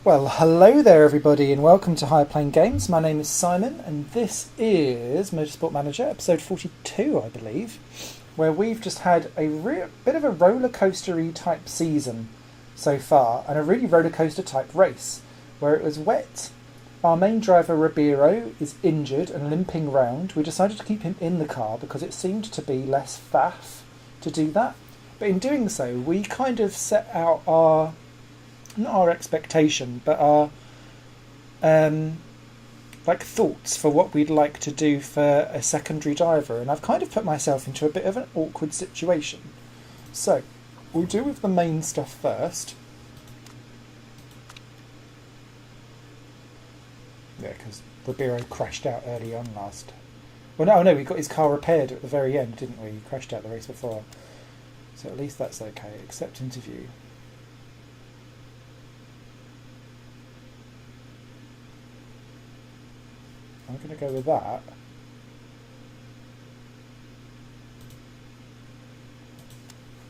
Well, hello there everybody and welcome to Higher Plane Games. My name is Simon and this is Motorsport Manager, episode 42 I believe, where we've just had a bit of a roller coaster-y type season so far and a really roller coaster type race where it was wet. Our main driver Ribeiro is injured and limping round. We decided to keep him in the car because it seemed to be less faff to do that, but in doing so we kind of set out our not our expectation, but our thoughts for what we'd like to do for a secondary driver, and I've kind of put myself into a bit of an awkward situation. So we'll deal with the main stuff first. Yeah, because Ribeiro crashed out early on last. Well, no, we got his car repaired at the very end, didn't we? He crashed out the race before, so at least that's okay. Accept interview. I'm going to go with that.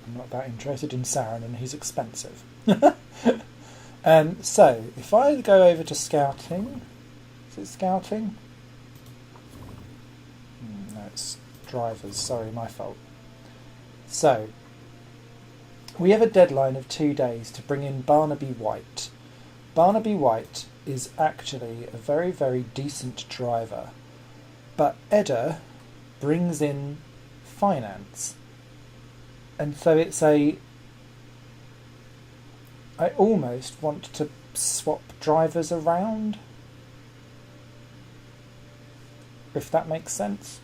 I'm not that interested in Saren and he's expensive. So, if I go over to scouting, is it scouting? No, it's drivers, sorry, my fault. So, we have a deadline of 2 days to bring in Barnaby White. Barnaby White is actually a very, very decent driver, but Edda brings in finance, and so I almost want to swap drivers around, if that makes sense,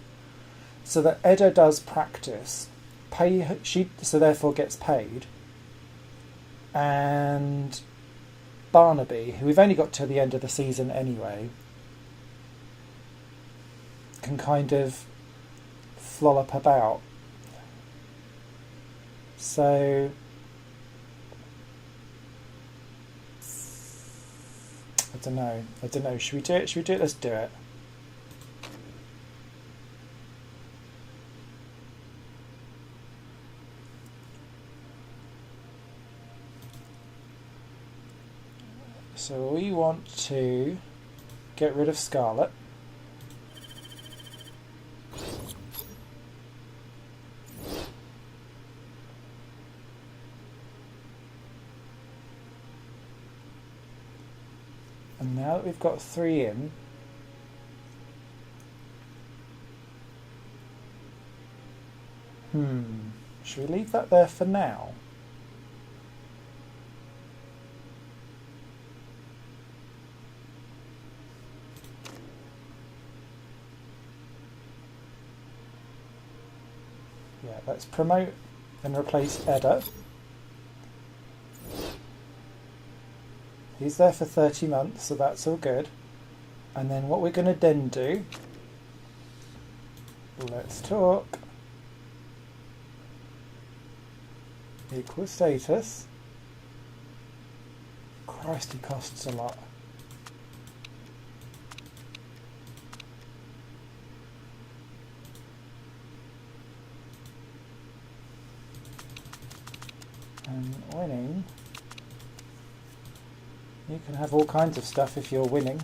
so that Edda does practice, so therefore gets paid, and Barnaby, who we've only got to the end of the season anyway, can kind of flollop about. So I don't know. Should we do it? Let's do it. So we want to get rid of Scarlet. And now that we've got 3 in, should we leave that there for now? Yeah, let's promote and replace Edda. He's there for 30 months, so that's all good. And then what we're going to then do, let's talk. Equal status. Christ, he costs a lot. And winning, you can have all kinds of stuff if you're winning.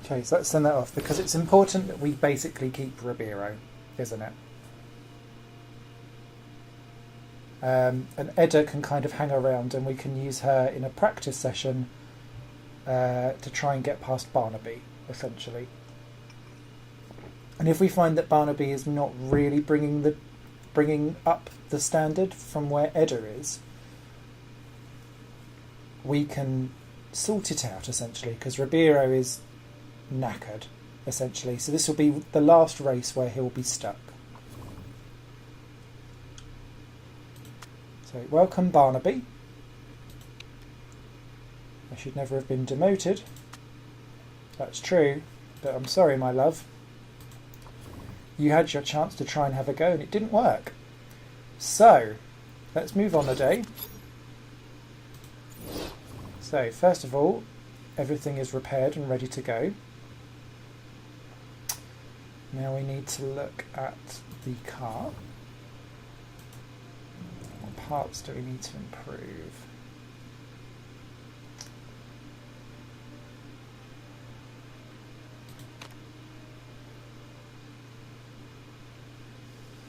Okay, so let's send that off because it's important that we basically keep Ribeiro, isn't it? And Edda can kind of hang around and we can use her in a practice session to try and get past Barnaby, essentially. And if we find that Barnaby is not really bringing up the standard from where Edda is, we can sort it out, essentially, because Ribeiro is knackered, essentially. So this will be the last race where he'll be stuck. So welcome Barnaby. I should never have been demoted. That's true, but I'm sorry, my love. You had your chance to try and have a go and it didn't work. So, let's move on a day. So, first of all, everything is repaired and ready to go. Now we need to look at the car. parts do we need to improve?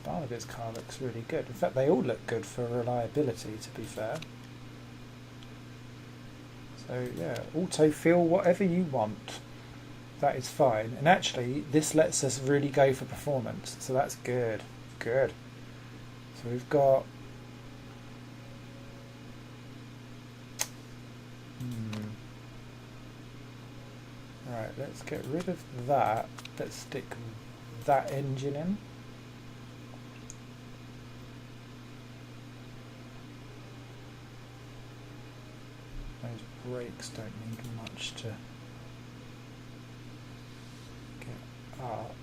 Barnaby's car looks really good. In fact, they all look good for reliability, to be fair. So yeah, auto-fill whatever you want. That is fine. And actually, this lets us really go for performance. So that's good. Good. So we've got... Right, let's get rid of that. Let's stick that engine in. Those brakes don't need much to get up.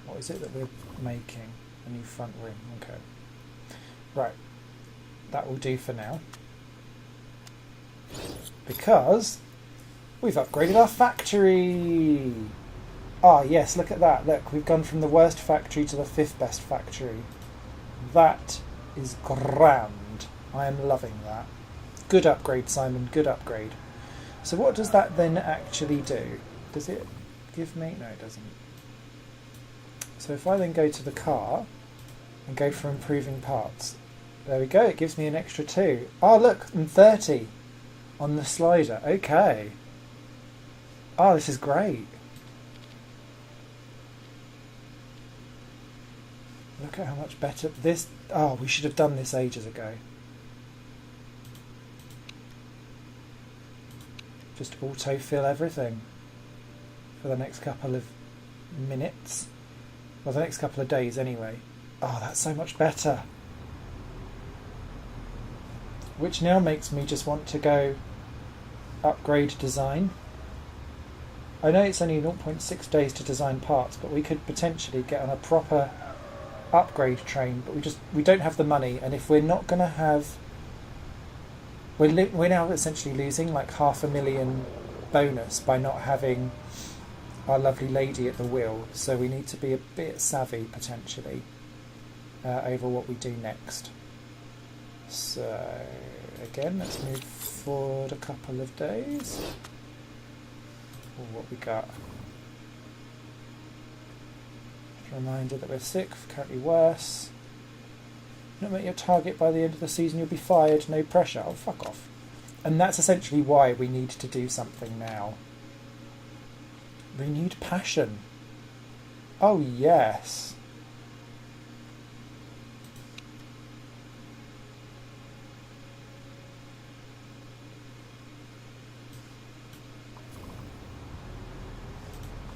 What is it that we're making? A new front ring. Okay. Right. That will do for now. Because we've upgraded our factory. Ah, yes, look at that. Look, we've gone from the worst factory to the 5th best factory. That is grand. I am loving that. Good upgrade, Simon. Good upgrade. So what does that then actually do? Does it give me... No, it doesn't. So if I then go to the car and go for improving parts, there we go. It gives me an extra 2. Oh, look, and 30 on the slider. Okay. Oh, this is great. Look at how much better this... Oh, we should have done this ages ago. Just auto-fill everything for the next couple of minutes. Well, the next couple of days anyway. Oh, that's so much better. Which now makes me just want to go upgrade design. I know it's only 0.6 days to design parts, but we could potentially get on a proper upgrade train, but we don't have the money, and if we're not going to have... We're now essentially losing like $500,000 bonus by not having our lovely lady at the wheel, so we need to be a bit savvy potentially over what we do next. So again, let's move forward a couple of days. What we got? Just a reminder that we're sick, currently worse. Not make your target by the end of the season, you'll be fired, no pressure. Oh, fuck off. And that's essentially why we need to do something now. Renewed passion. Oh, yes.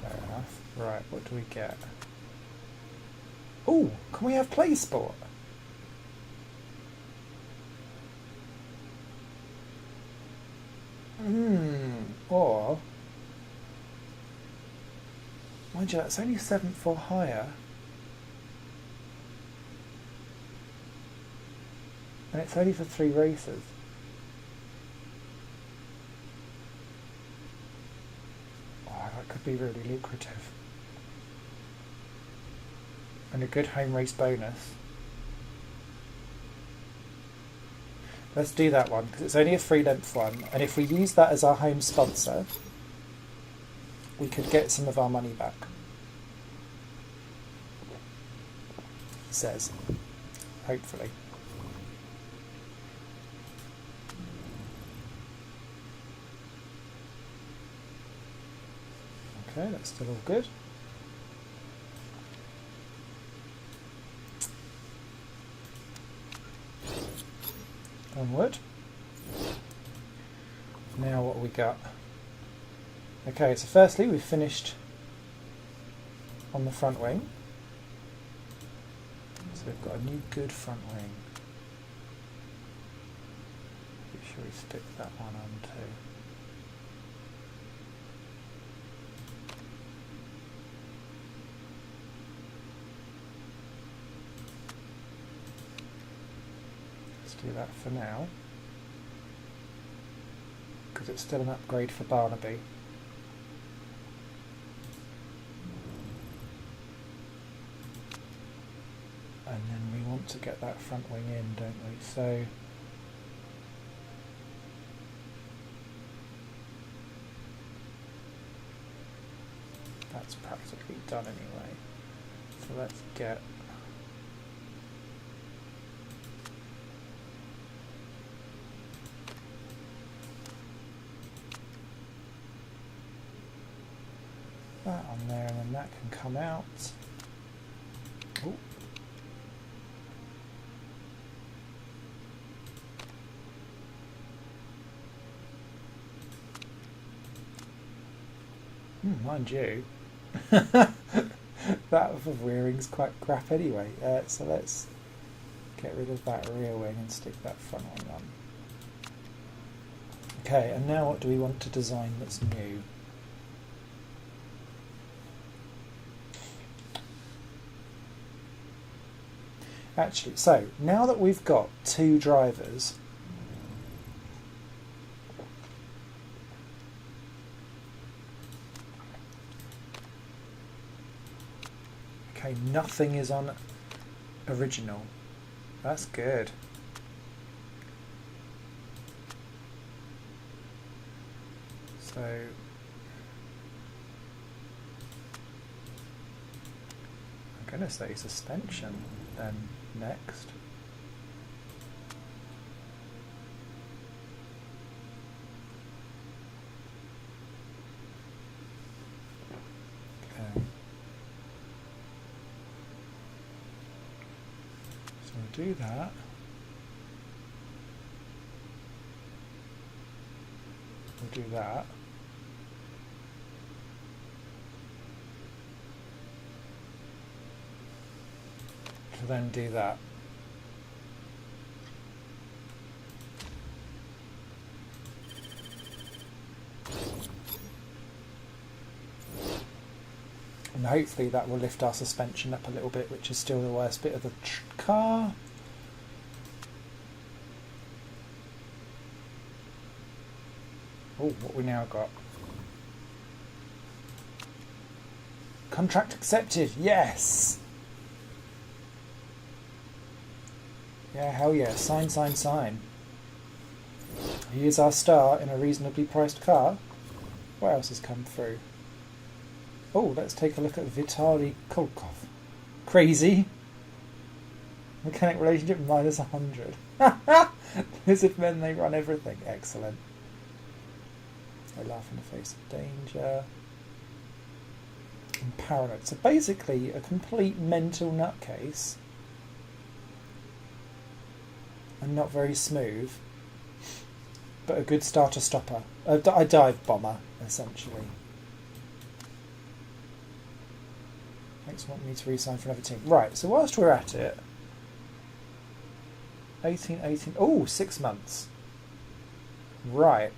Fair enough. Right, what do we get? Oh, can we have play sport? Or, mind you, that's only 7 for hire. And it's only for 3 races. Oh, that could be really lucrative. And a good home race bonus. Let's do that one, because it's only a 3-length one, and if we use that as our home sponsor, we could get some of our money back. He says. Hopefully. Okay, that's still all good. Onward. Now what have we got? Okay, so firstly we've finished on the front wing. So we've got a new good front wing. Make sure we stick that one on too. Do that for now, because it's still an upgrade for Barnaby. And And then we want to get that front wing in, don't we? So that's practically done anyway. So let's get that on there, and then that can come out. Ooh. Mind you, that rearing's quite crap anyway, so let's get rid of that rear wing and stick that front wing on. Okay, and now what do we want to design that's new? Actually, so now that we've got two drivers, okay, nothing is on original. That's good. So I'm going to say suspension then next. Okay. So we'll do that. We'll do that. To then do that. And hopefully that will lift our suspension up a little bit, which is still the worst bit of the car. Oh, what we now got? Contract accepted, yes! Yeah, hell yeah, sign, sign, sign. He is our star in a reasonably priced car. What else has come through? Oh, let's take a look at Vitaly Kolkov. Crazy. Mechanic relationship minus 100. As if men, they run everything. Excellent. They laugh in the face of danger. And paranoid. So basically a complete mental nutcase. And not very smooth. But a good starter stopper. A dive bomber, essentially. Thanks for wanting me to re-sign for another team. Right, so whilst we're at it, 18. Oh, 6 months. Right.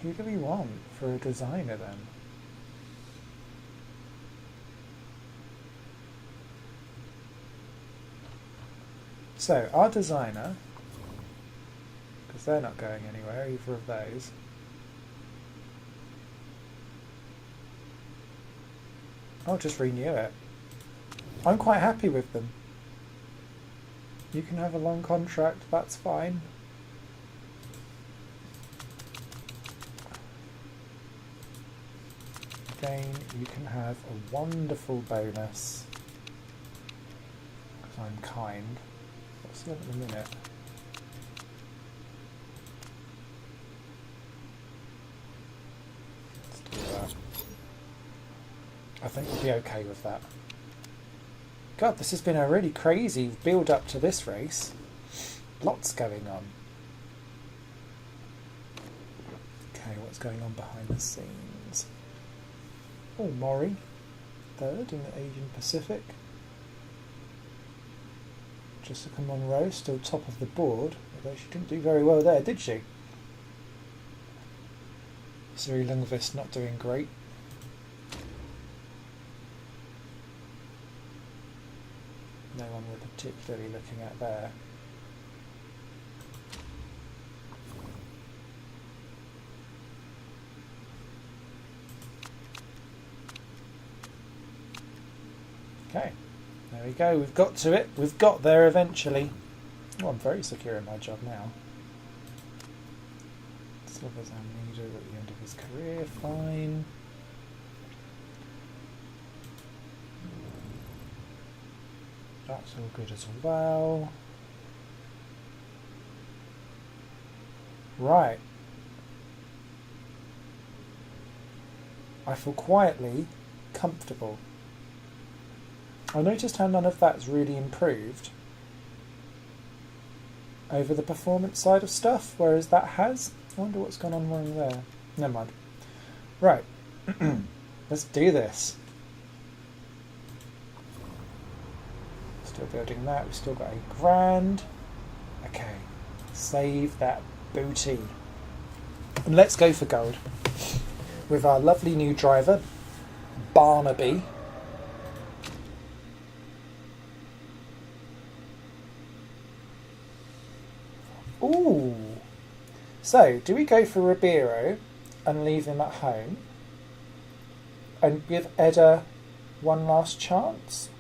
Who do we want for a designer then? So, our designer, because they're not going anywhere, either of those. I'll just renew it. I'm quite happy with them. You can have a long contract, that's fine. Again, you can have a wonderful bonus. Because I'm kind. What's the other in a minute? Let's do that. I think we'll be okay with that. God, this has been a really crazy build up to this race. Lots going on. Okay, what's going on behind the scenes? Oh, Maury, third in the Asian Pacific. Jessica Monroe, still top of the board, although she didn't do very well there, did she? Siri Lundqvist not doing great. No one we're particularly looking at there. Okay, there we go. We've got to it. We've got there eventually. Oh, I'm very secure in my job now. Silver's our leader at the end of his career. Fine. That's all good as well. Right. I feel quietly comfortable. I noticed how none of that's really improved over the performance side of stuff, whereas that has. I wonder what's gone on wrong there. Never mind. Right. Let's do this. Still building that. We've still got £1,000. Okay. Save that booty. And let's go for gold. With our lovely new driver, Barnaby. Ooh. So, do we go for Ribeiro and leave him at home? And give Edda one last chance?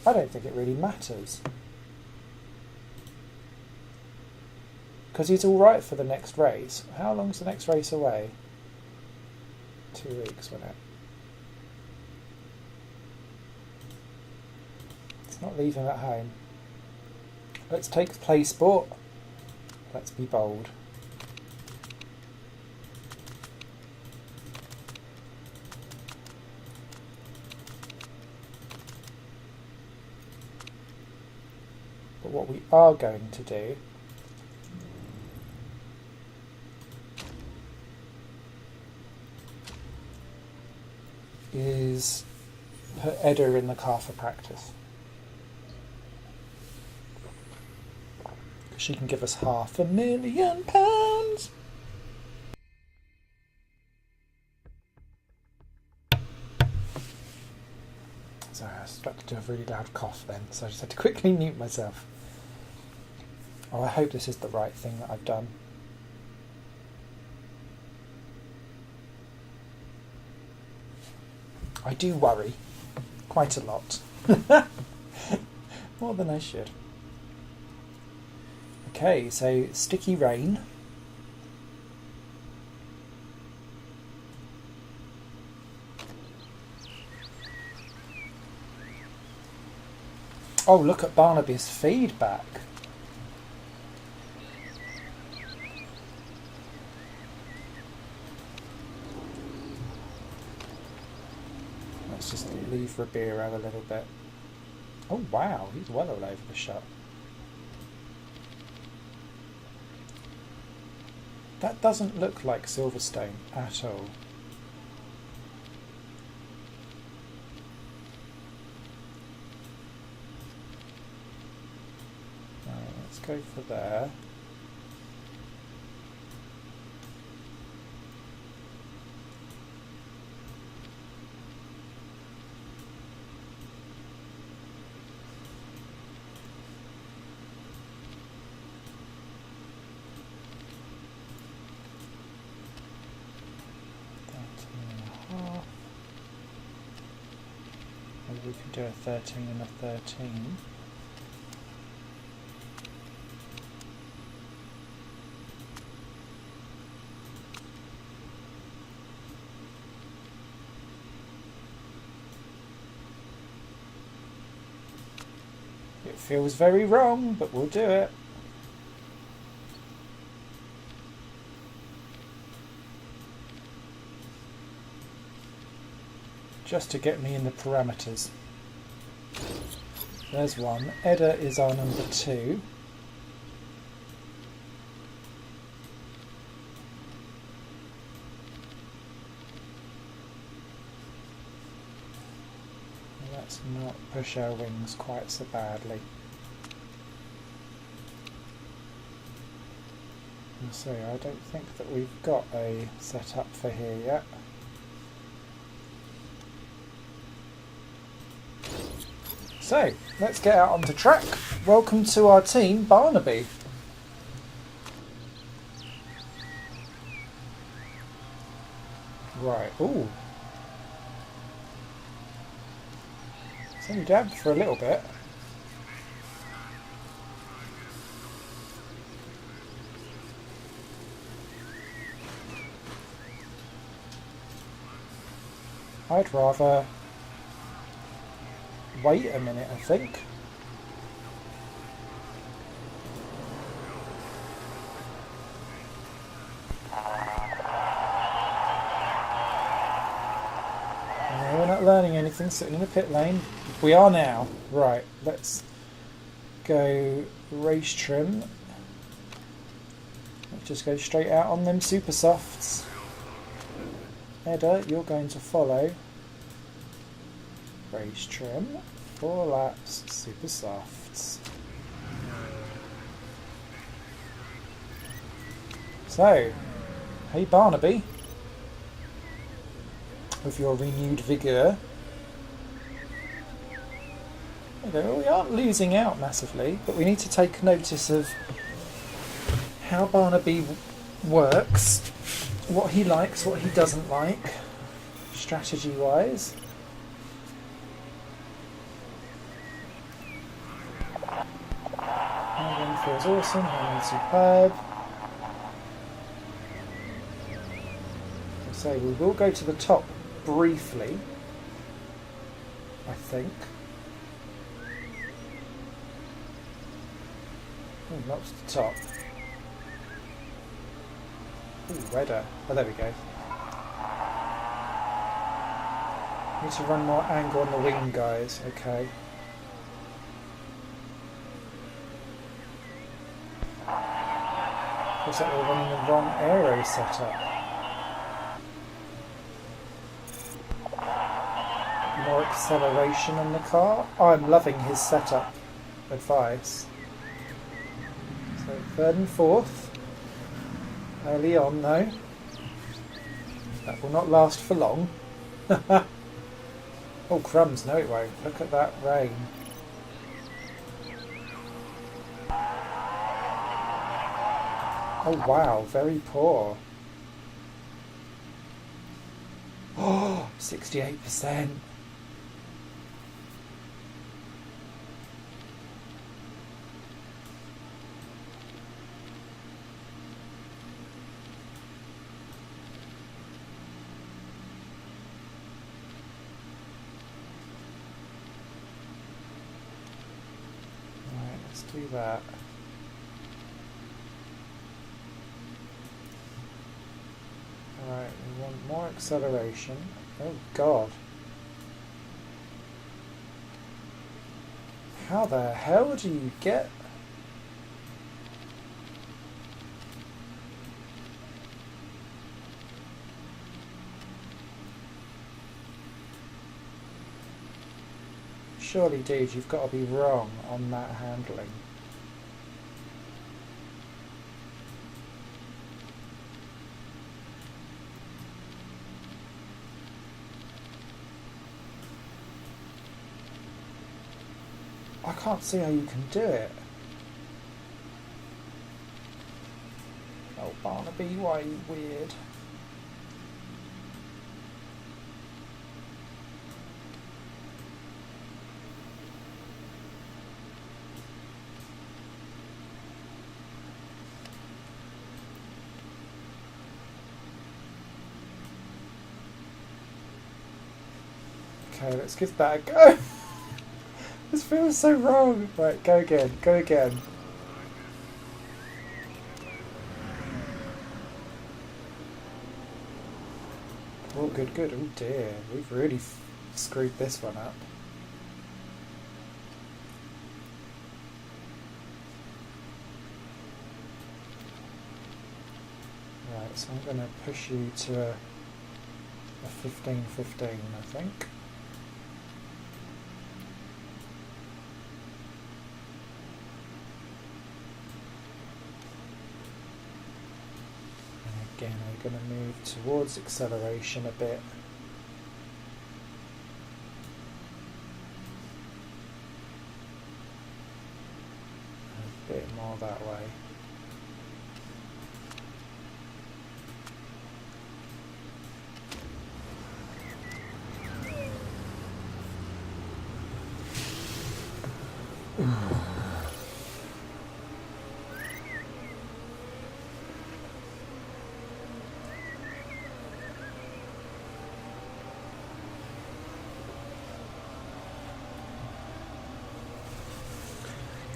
I don't think it really matters. Because he's alright for the next race. How long's the next race away? 2 weeks, won't it? Let's not leave him at home. Let's take play sport. Let's be bold. But what we are going to do is put Edda in the car for practice. She can give us £500,000. Sorry, I was about to do a really loud cough then, so I just had to quickly mute myself. Oh, I hope this is the right thing that I've done. I do worry quite a lot. More than I should. Okay, so sticky rain. Oh, look at Barnaby's feedback. Let's just leave Ribeiro a little bit. Oh wow, he's well all over the shop. That doesn't look like Silverstone at all. Right, let's go for there. We can do a 13 and a 13. It feels very wrong, but we'll do it. Just to get me in the parameters. There's one. Edda is our number 2. Let's not push our wings quite so badly. So I don't think that we've got a setup for here yet. So, let's get out onto track. Welcome to our team, Barnaby. Right, ooh. It's only dabbed for a little bit. I'd rather wait a minute, I think. No, we're not learning anything sitting in the pit lane. We are now. Right, let's go race trim. Let's just go straight out on them super softs. Edda, you're going to follow. Race trim, 4 laps, super softs. So, hey Barnaby, with your renewed vigour. Well, we aren't losing out massively, but we need to take notice of how Barnaby works, what he likes, what he doesn't like, strategy-wise. Handling feels awesome, handling superb. So we will go to the top briefly, I think. Oh, not to the top. Ooh, redder. Oh, there we go. Need to run more angle on the wing, guys. Okay. Looks like we're running the wrong aero setup. More acceleration on the car. Oh, I'm loving his setup advice. So 3rd and 4th. Early on though. That will not last for long. Oh crumbs, no it won't. Look at that rain. Oh wow, very poor. Oh, 68%. Do that. Alright, we want more acceleration. Oh god. How the hell do you get... Surely, dude, you've got to be wrong on that handling. I can't see how you can do it. Oh, Barnaby, why are you weird? Okay, let's give that a go. This feels so wrong. Right, go again, go again. Oh, good, good. Oh dear, we've really screwed this one up. Right, so I'm going to push you to a 15-15, I think. Again, we're going to move towards acceleration a bit. A bit more that way.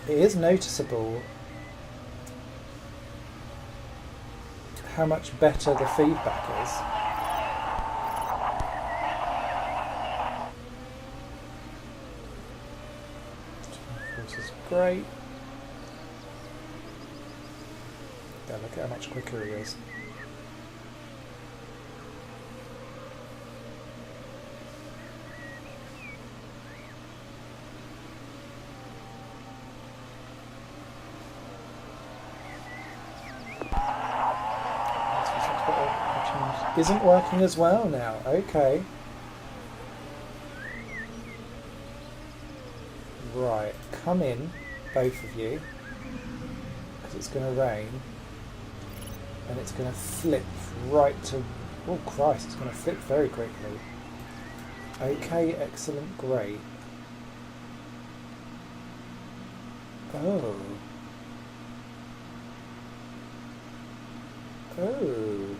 it is noticeable how much better the feedback is. This is great. Yeah, look at how much quicker he is. Isn't working as well now. Okay. Right, come in, both of you, because it's going to rain, and it's going to flip right to... Oh Christ, it's going to flip very quickly. Okay, excellent, great. Oh. Oh.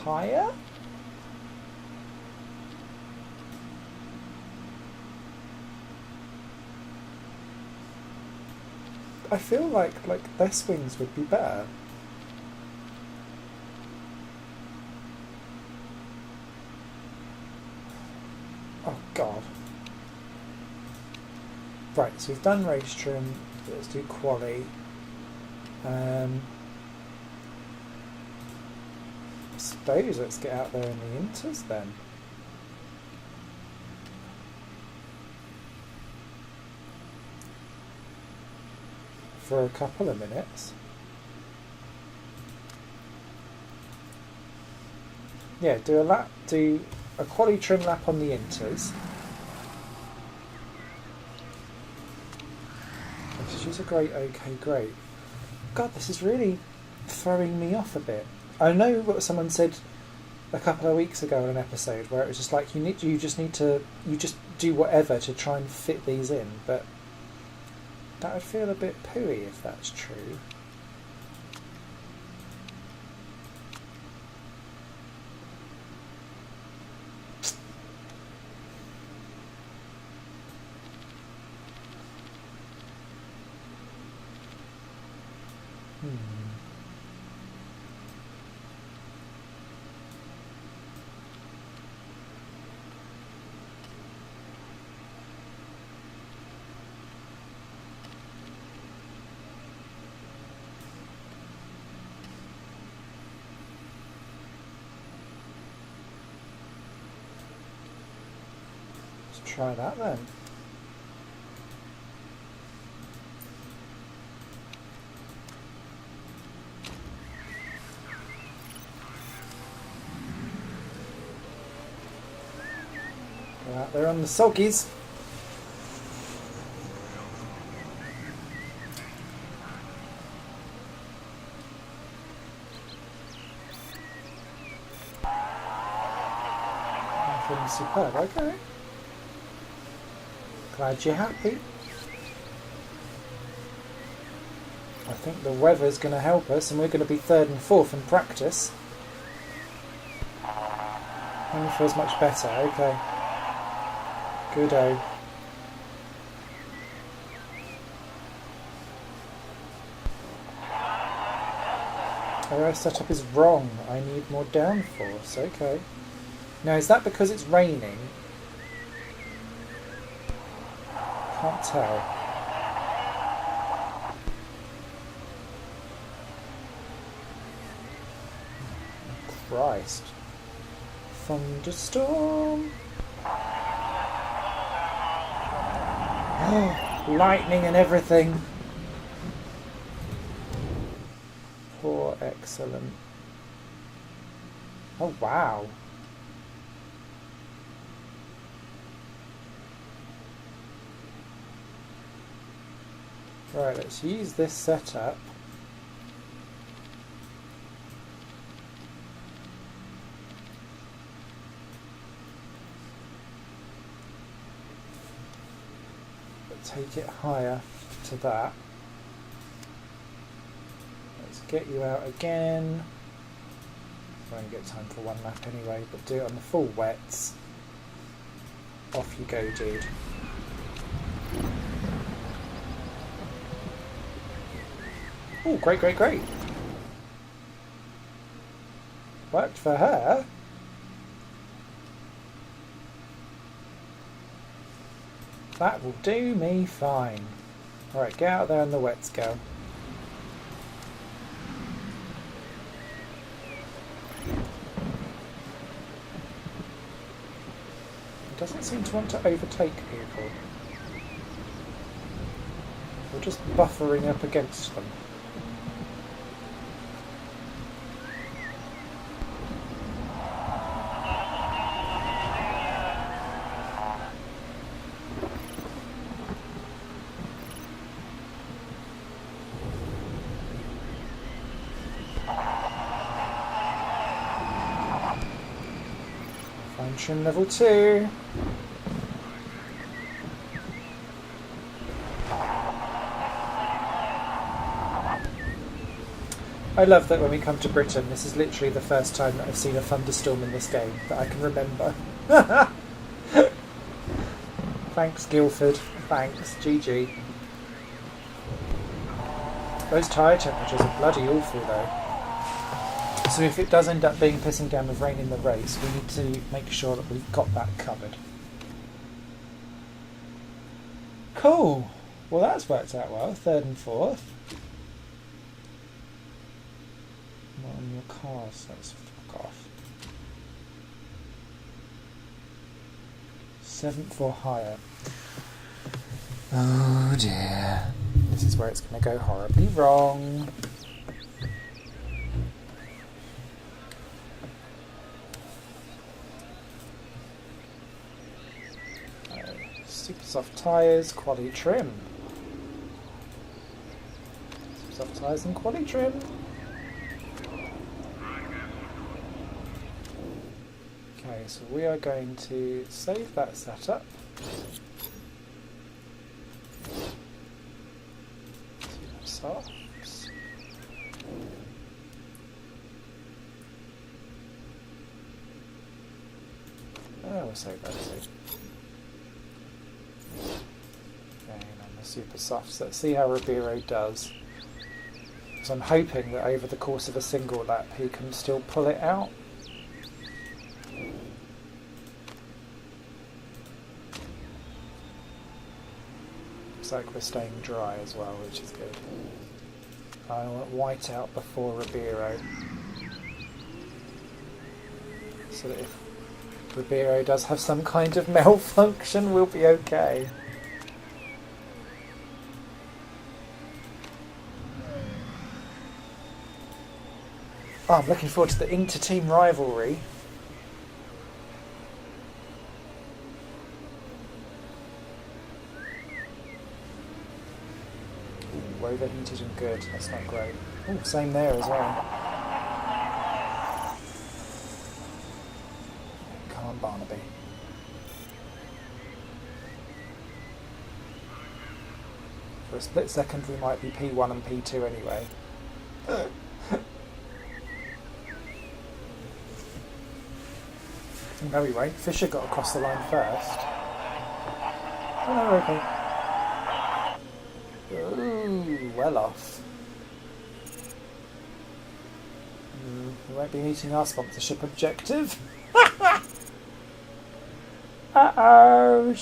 Higher? I feel like their swings would be better. Oh God. Right, so we've done race trim. Let's do quali. I suppose let's get out there in the inters then. For a couple of minutes. Yeah, do a quali trim lap on the inters. She's a great, okay, great. God, this is really throwing me off a bit. I know what someone said a couple of weeks ago in an episode where it was just like you just do whatever to try and fit these in, but that would feel a bit pooey if that's true. Try that then. Go out there on the soggies. I'm feeling superb, okay. Glad you're happy. I think the weather's going to help us and we're going to be third and fourth in practice. Only feels much better, okay. Good-o. Our setup is wrong. I need more downforce, okay. Now is that because it's raining? Can't tell. Christ. Thunderstorm. Oh, lightning and everything. Poor excellent. Oh wow. Right, let's use this setup. But take it higher to that. Let's get you out again. I only get time for one lap anyway, but do it on the full wets. Off you go, dude. Oh, great, great, great. Worked for her. That will do me fine. Alright, get out there in the wets, girl. It doesn't seem to want to overtake people. We're just buffering up against them. Fine trim level 2. I love that when we come to Britain, this is literally the first time that I've seen a thunderstorm in this game that I can remember. Thanks, Guildford. Thanks, GG. Those tyre temperatures are bloody awful, though. So if it does end up being pissing down with rain in the race, we need to make sure that we've got that covered. Cool. Well, that's worked out well. 3rd and 4th. Not on your cars, let's fuck off. 7th or higher. Oh dear. This is where it's going to go horribly wrong. Super soft tyres, quality trim. Super soft tyres and quality trim. Okay, so we are going to save that setup. Softs. Oh, we'll save that too. Okay, and on the super softs, let's see how Ribeiro does. So I'm hoping that over the course of a single lap he can still pull it out. Looks like we're staying dry as well, which is good. I want white out before Ribeiro, so that if Ribeiro does have some kind of malfunction, we'll be okay. Oh, I'm looking forward to the inter-team rivalry. Ooh, overheated and good. That's not great. Ooh, same there as well. Come on, Barnaby. For a split second we might be P1 and P2 anyway. No, we won't. Fisher got across the line first. Oh, no, okay. Ooh, well off. We won't be meeting our sponsorship objective. Uh-oh.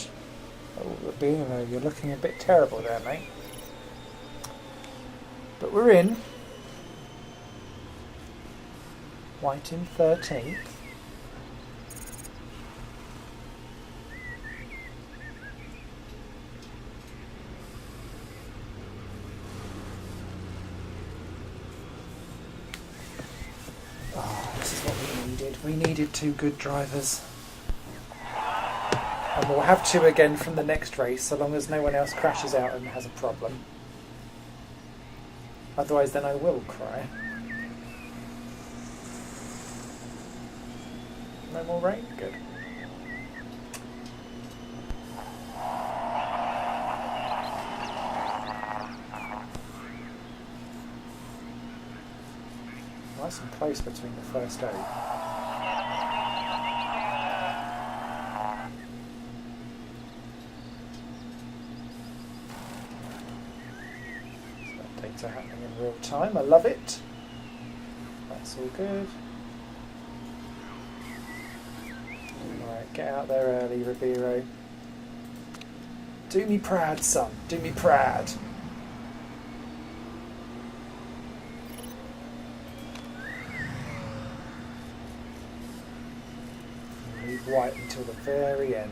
Oh, Rubino, you're looking a bit terrible there, mate. But we're in. White in 13th. We needed 2 good drivers. And we'll have 2 again from the next race, so long as no one else crashes out and has a problem. Otherwise then I will cry. No more rain? Good. Nice and close between the first 8. Data happening in real time. I love it. That's all good. Alright, get out there early, Ribeiro. Do me proud, son. Do me proud. Leave white until the very end.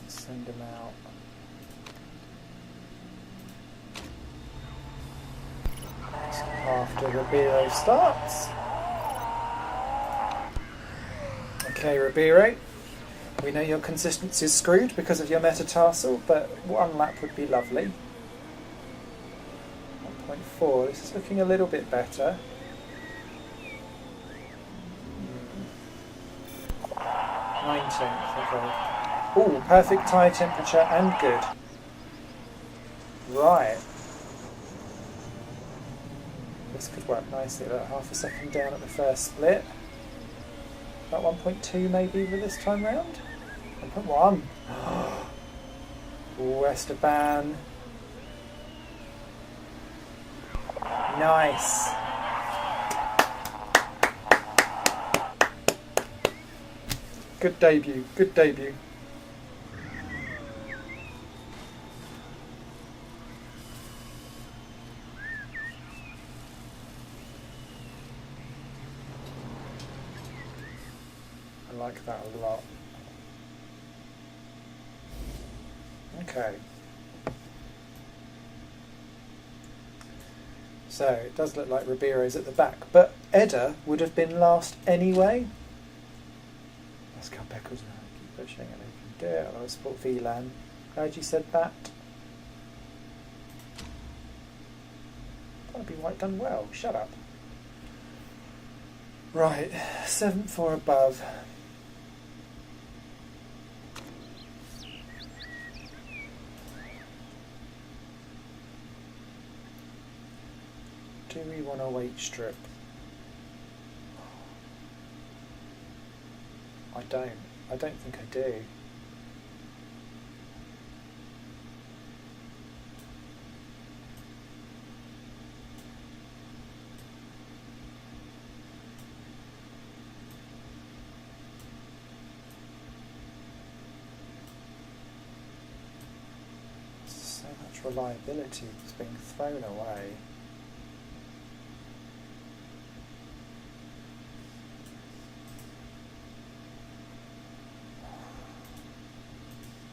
Send him out. After Ribeiro starts. Okay, Ribeiro. We know your consistency is screwed because of your metatarsal, but one lap would be lovely. 1.4. This is looking a little bit better. 19th. Okay. Ooh, perfect tyre temperature and good. Right. This could work nicely. About half a second down at the first split. About 1.2 maybe with this time round. 1.1. Ooh, Esteban. Nice. Good debut, good debut. I like that a lot. Okay. So it does look like Ribeiro's at the back, but Edda would have been last anyway. Let's go Beckles now. Keep pushing and they can do it. MotorSport VLAN. Glad you said that. Barnaby White done well. Shut up. Right, 7th or above. Do we want a weight strip? I don't. I don't think I do. So much reliability is being thrown away.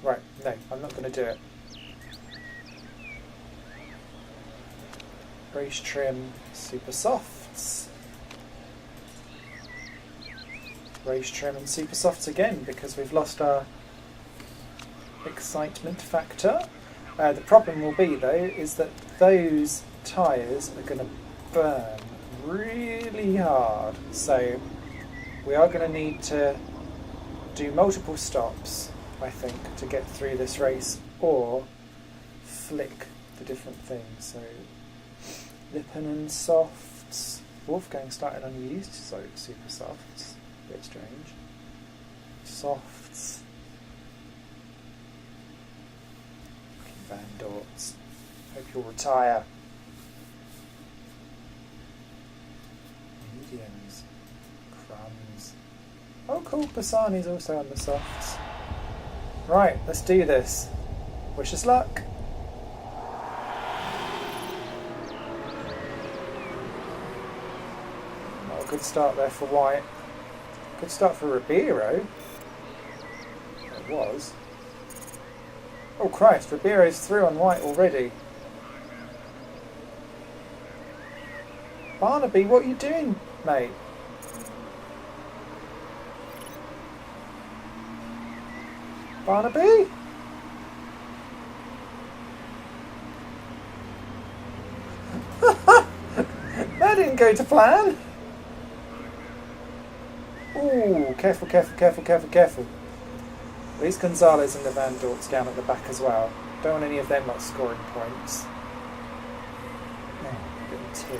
Right, no, I'm not going to do it. Race trim, super softs. Race trim and super softs again because we've lost our excitement factor. The problem will be though is that those tyres are going to burn really hard. So we are going to need to do multiple stops, I think, to get through this race, or flick the different things. So Lippinen softs, Wolfgang started unused, so super softs, a bit strange. Softs, Van Dorts, hope you'll retire. Mediums, crumbs. Oh cool, Bassani's also on the softs. Right, let's do this. Wish us luck. Oh, good start there for White. Good start for Ribeiro. It was. Oh Christ, Ribeiro's through on White already. Barnaby, what are you doing, mate? Barnaby? That didn't go to plan. Ooh, careful, careful, careful, careful, careful. At least Gonzalez and the Van Dort's down at the back as well. Don't want any of them not scoring points. Oh, a bit 2.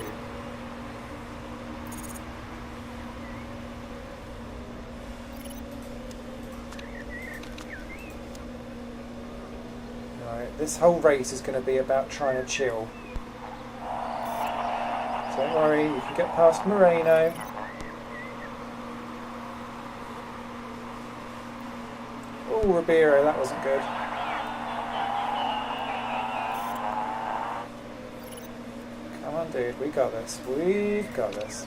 Right, this whole race is going to be about trying to chill. Don't worry, you can get past Moreno. Oh, Ribeiro, that wasn't good. Come on, dude, we got this. We've got this.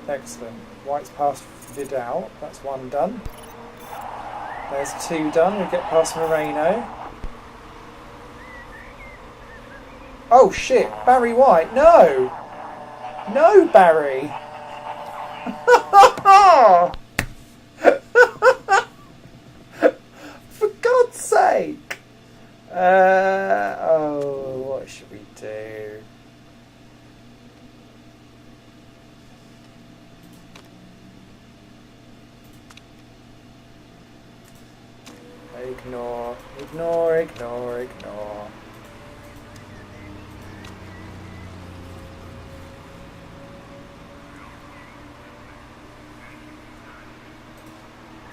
Excellent. White's past Vidal. That's 1 done. There's 2 done. We get past Moreno. Oh shit, Barry White. No! No, Barry! For God's sake! Oh, what should we do? Ignore, ignore, ignore, ignore.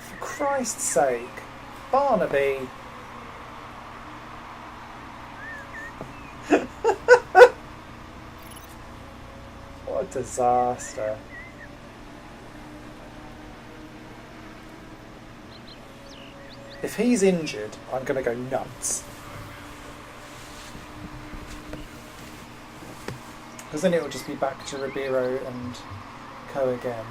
For Christ's sake, Barnaby. What a disaster. If he's injured, I'm going to go nuts. Because then it will just be back to Ribeiro and Co again.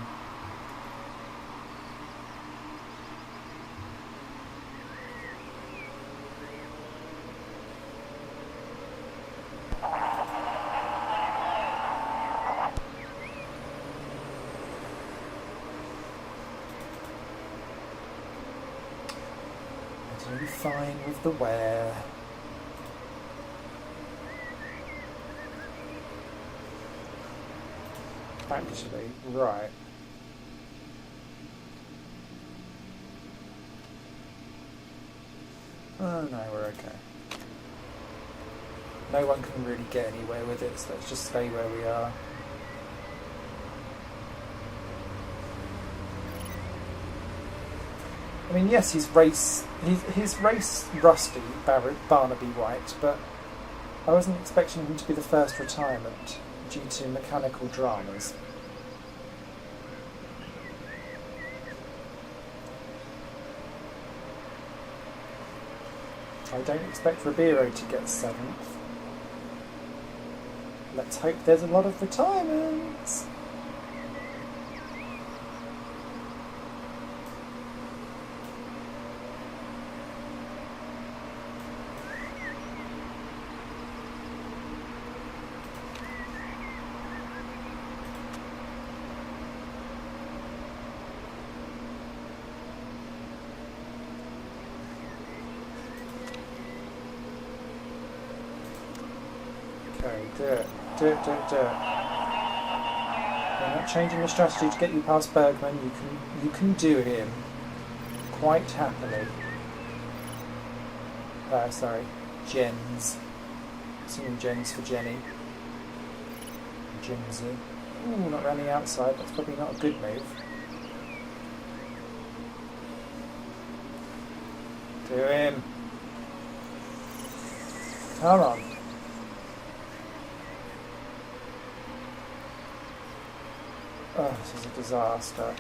Doing fine with the wear. Actually, right. Oh no, we're okay. No one can really get anywhere with it, so let's just stay where we are. I mean, yes, he's race rusty, Barnaby White, but I wasn't expecting him to be the first retirement due to mechanical dramas. I don't expect Ribeiro to get 7th. Let's hope there's a lot of retirements. Okay, do it. Do it, do it, do it. We're not changing the strategy to get you past Bergman. You can do him quite happily. Sorry, Jens. Singing Jens for Jenny. Jensen. Ooh, not round the outside. That's probably not a good move. Do him. Come on. Oh, this is a disaster.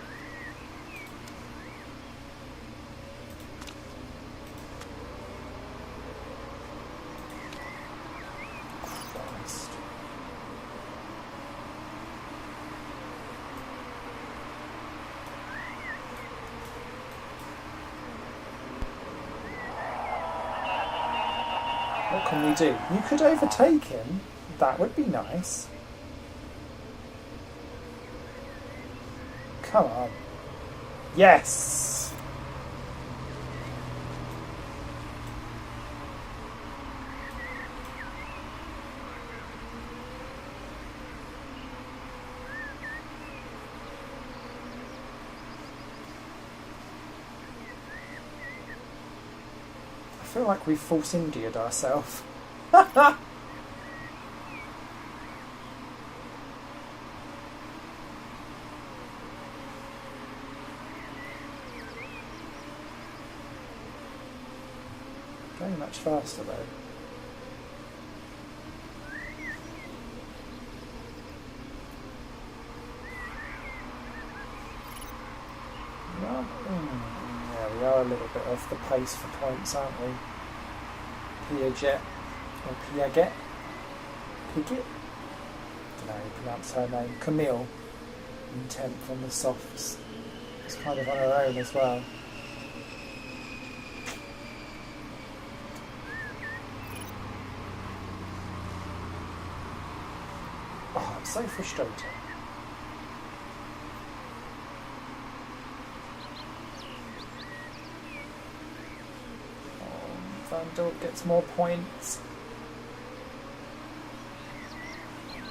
Christ. What can we do? You could overtake him. That would be nice. Come on. Yes! I feel like we've Force India'd ourselves. much faster though. Yeah, we are a little bit off the pace for points, aren't we? Piaget, or Piaget? Piaget? I don't know how you pronounce her name. Camille, in 10th on the softs. It's kind of on her own as well. Oh, it's so frustrating. Van Dort gets more points.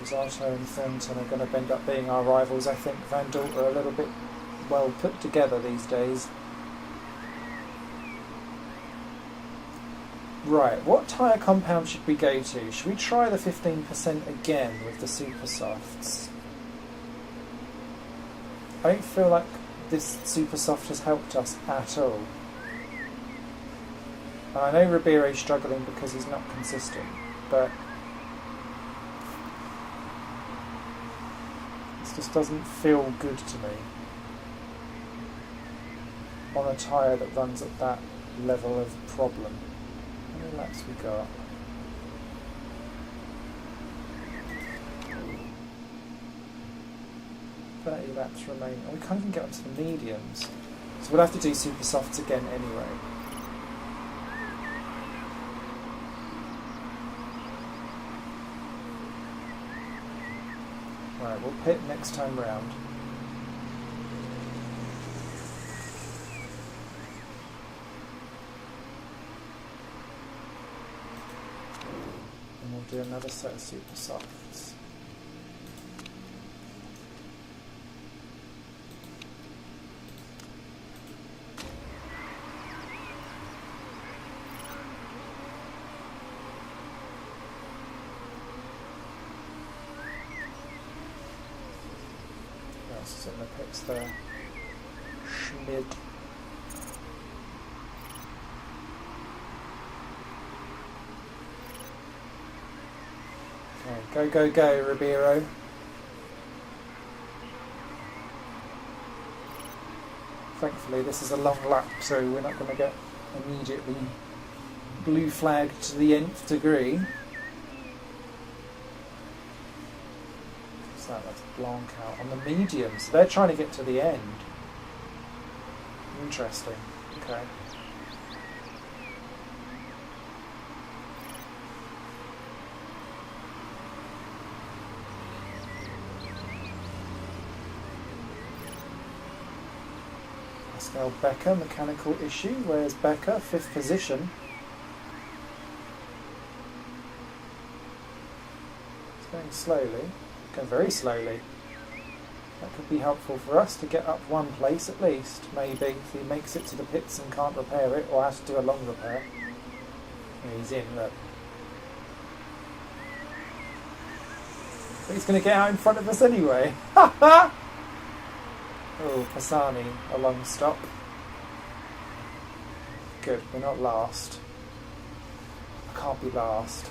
Zato and Thornton are going to end up being our rivals. I think Van Dort are a little bit well put together these days. Right, what tyre compound should we go to? Should we try the 15% again with the super softs? I don't feel like this super soft has helped us at all. I know Ribero's struggling because he's not consistent, but this just doesn't feel good to me on a tyre that runs at that level of problem. How many laps we got? $30 laps remain. Oh, we can't even get up to the mediums, so we'll have to do super softs again anyway. Right, we'll pit next time round. And we'll do another set of super softs. In the pits there. Schmid. Okay, go, go, go, Ribeiro. Thankfully, this is a long lap, so we're not going to get immediately blue flagged to the nth degree. That's Blanc out on the mediums. So they're trying to get to the end. Interesting. Okay. Pascal Becker, mechanical issue. Where's Becker? 5th position. It's going slowly. Going very slowly. That could be helpful for us to get up one place at least, maybe, if he makes it to the pits and can't repair it, or has to do a long repair. Yeah, he's in, look. But he's going to get out in front of us anyway. Ha ha! Oh, Pisani, a long stop. Good, we're not last. I can't be last.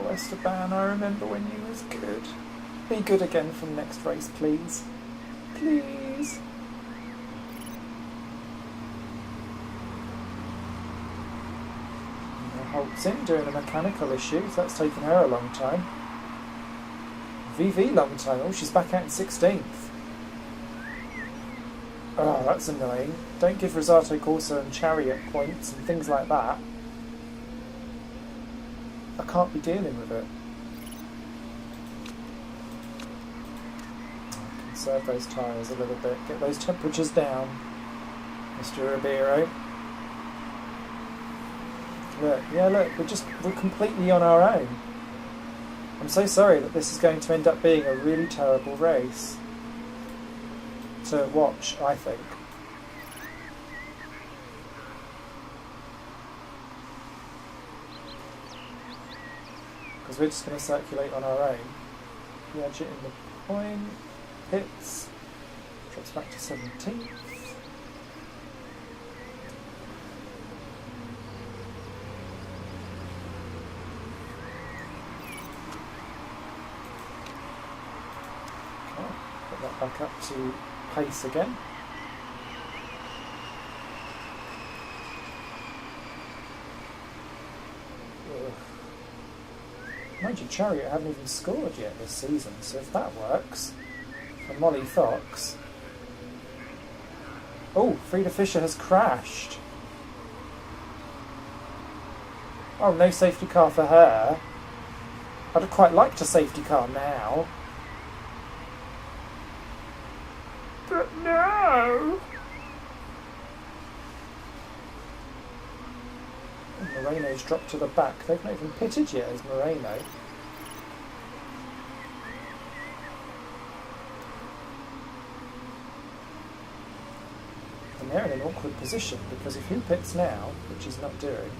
Esteban, I remember when you was good. Be good again from next race, please. Please. Holt's in doing a mechanical issue, so that's taken her a long time. VV long time. Oh, she's back out in 16th. Oh, that's annoying. Don't give Rosato Corsa and Chariot points and things like that. I can't be dealing with it. Conserve those tyres a little bit. Get those temperatures down, Mr. Ribeiro. Look, yeah, look, we're completely on our own. I'm so sorry that this is going to end up being a really terrible race to watch, I think. because we're just going to circulate on our own. Piaget in the point, hits, drops back to 17th. Put that back up to pace again. Mind you, Chariot haven't even scored yet this season, so if that works for Molly Fox... Oh, Frida Fisher has crashed. Oh, no safety car for her. I'd quite like to safety car now. But no! Moreno's dropped to the back. They've not even pitted yet as Moreno. And they're in an awkward position because if he pits now, which he's not doing,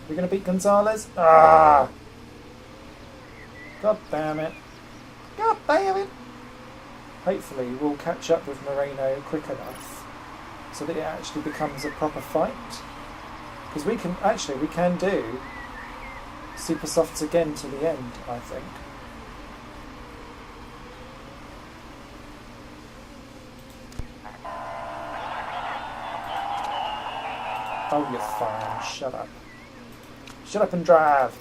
we're going to beat Gonzalez. Ah! God damn it. God damn it! Hopefully we'll catch up with Moreno quick enough so that it actually becomes a proper fight. Because we can do super softs again to the end, I think. Oh, you're fine. Shut up. Shut up and drive.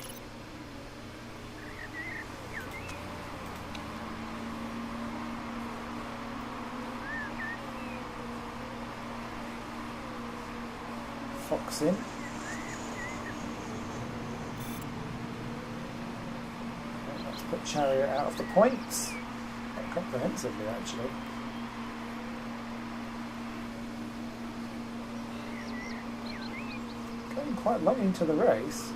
Fox in. Let's put Chariot out of the points. Quite comprehensively, actually. Going quite long into the race.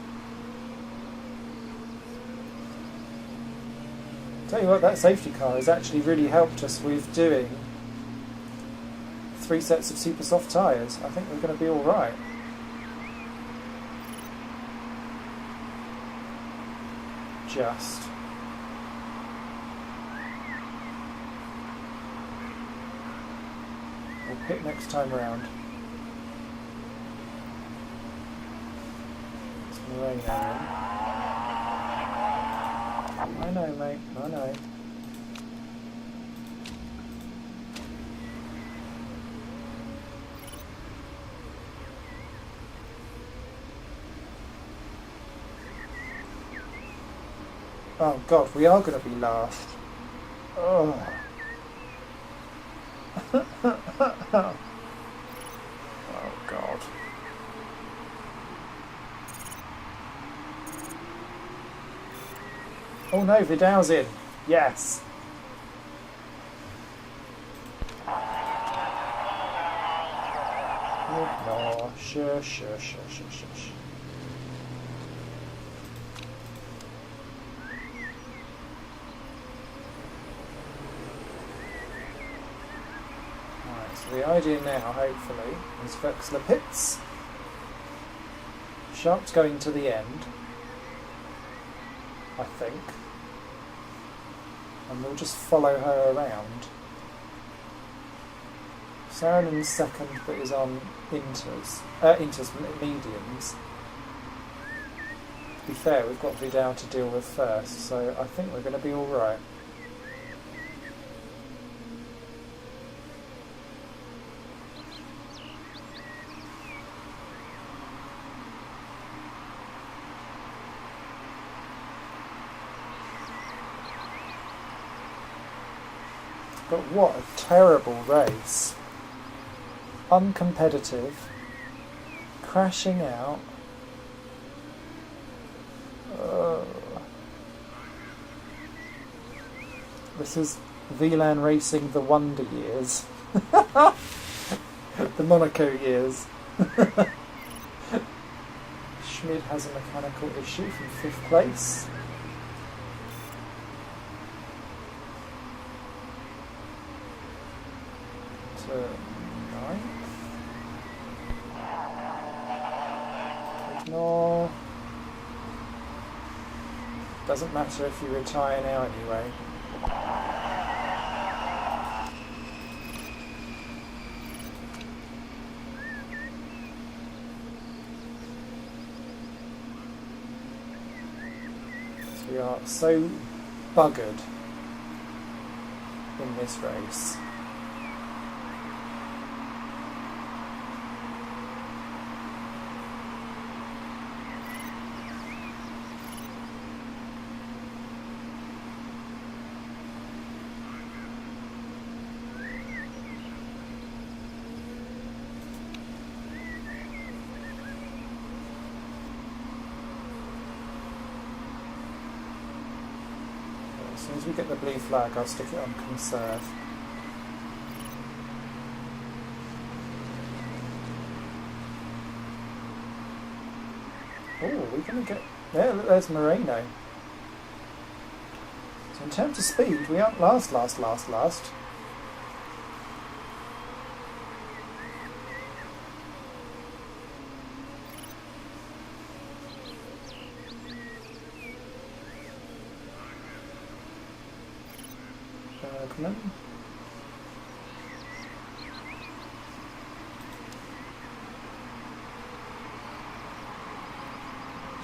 Tell you what, that safety car has actually really helped us with doing 3 sets of super soft tyres. I think we're going to be alright. Just. We'll pit next time around. It's Moreno in. I know, mate. I know. Oh God, we are going to be last. Oh. Oh God. Oh no, Vidal's in. Yes. Ignore. Shush. So the idea now, hopefully, is Vexler pits. Sharp's going to the end, I think, and we'll just follow her around. Saarinen second, but is on Inter's mediums. To be fair, we've got Vidal to deal with first, so I think we're going to be alright. But what a terrible race. Uncompetitive. Crashing out. This is VLAN Racing the Wonder years. The Monaco years. Schmid has a mechanical issue from 5th place. To 9th. Ignore. Doesn't matter if you retire now anyway. We are so buggered in this race. As soon as we get the blue flag, I'll stick it on conserve. Oh, we're going to get... Yeah, look, there's Moreno. So in terms of speed, we aren't last. Bergman.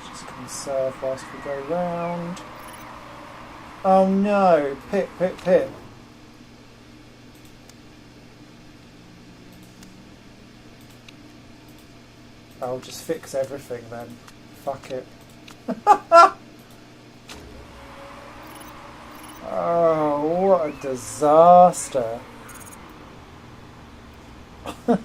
Just conserve whilst we go round. Oh no! Pit. I'll just fix everything then. Fuck it. Oh, what a disaster. Come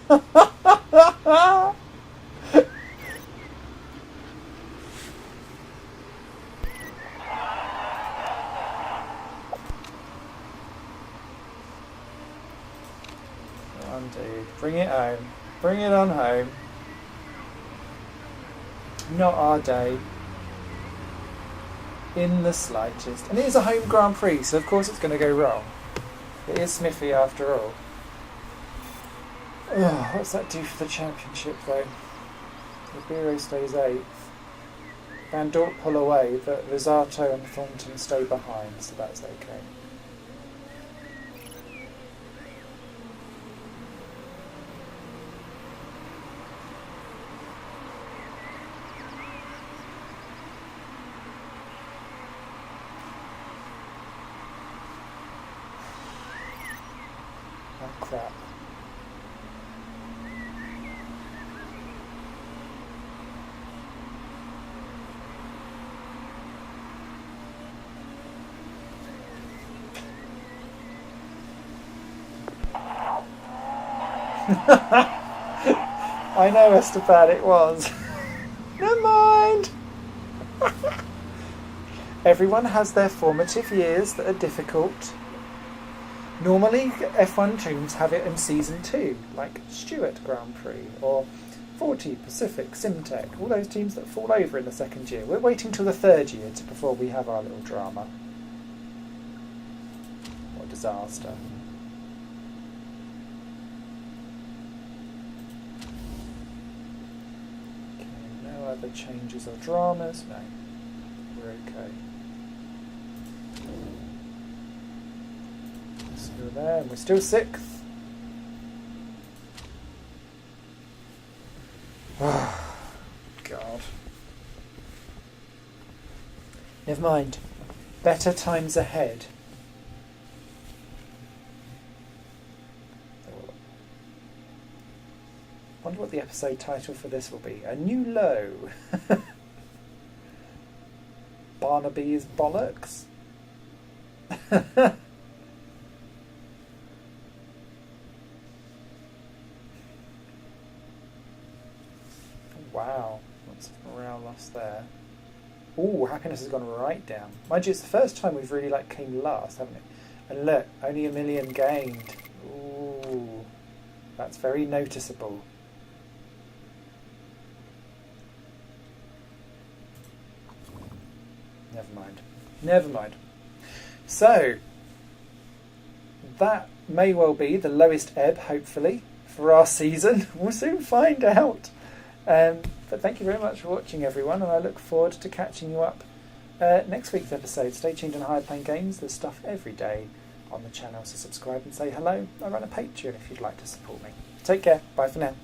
on, dude. Bring it home. Bring it on home. Not our day. In the slightest. And it is a home Grand Prix, so of course it's going to go wrong. It is Smithy after all. Oh, what's that do for the championship though? Ribeiro stays 8th. Van Dort pull away, but Rosato and Thornton stay behind, so that's okay. Oh crap. I know Esteban it was. Never mind. Everyone has their formative years that are difficult. Normally F1 teams have it in Season 2, like Stewart Grand Prix or 40 Pacific, Simtech, all those teams that fall over in the second year. We're waiting till the third year before we have our little drama. What a disaster. Okay, no other changes or dramas? No, we're okay. Still there, and we're still 6th. Oh, God. Never mind. Better times ahead. Wonder what the episode title for this will be. A new low. Barnaby is bollocks. Wow, lots of morale loss there. Ooh, happiness has gone right down. Mind you, it's the first time we've really came last, haven't it? And look, only 1 million gained. Ooh, that's very noticeable. Never mind. So, that may well be the lowest ebb, hopefully, for our season. We'll soon find out. But thank you very much for watching, everyone, and I look forward to catching you up next week's episode. Stay tuned on Higher Playing Games. There's stuff every day on the channel, so subscribe and say hello. I run a Patreon if you'd like to support me. Take care. Bye for now.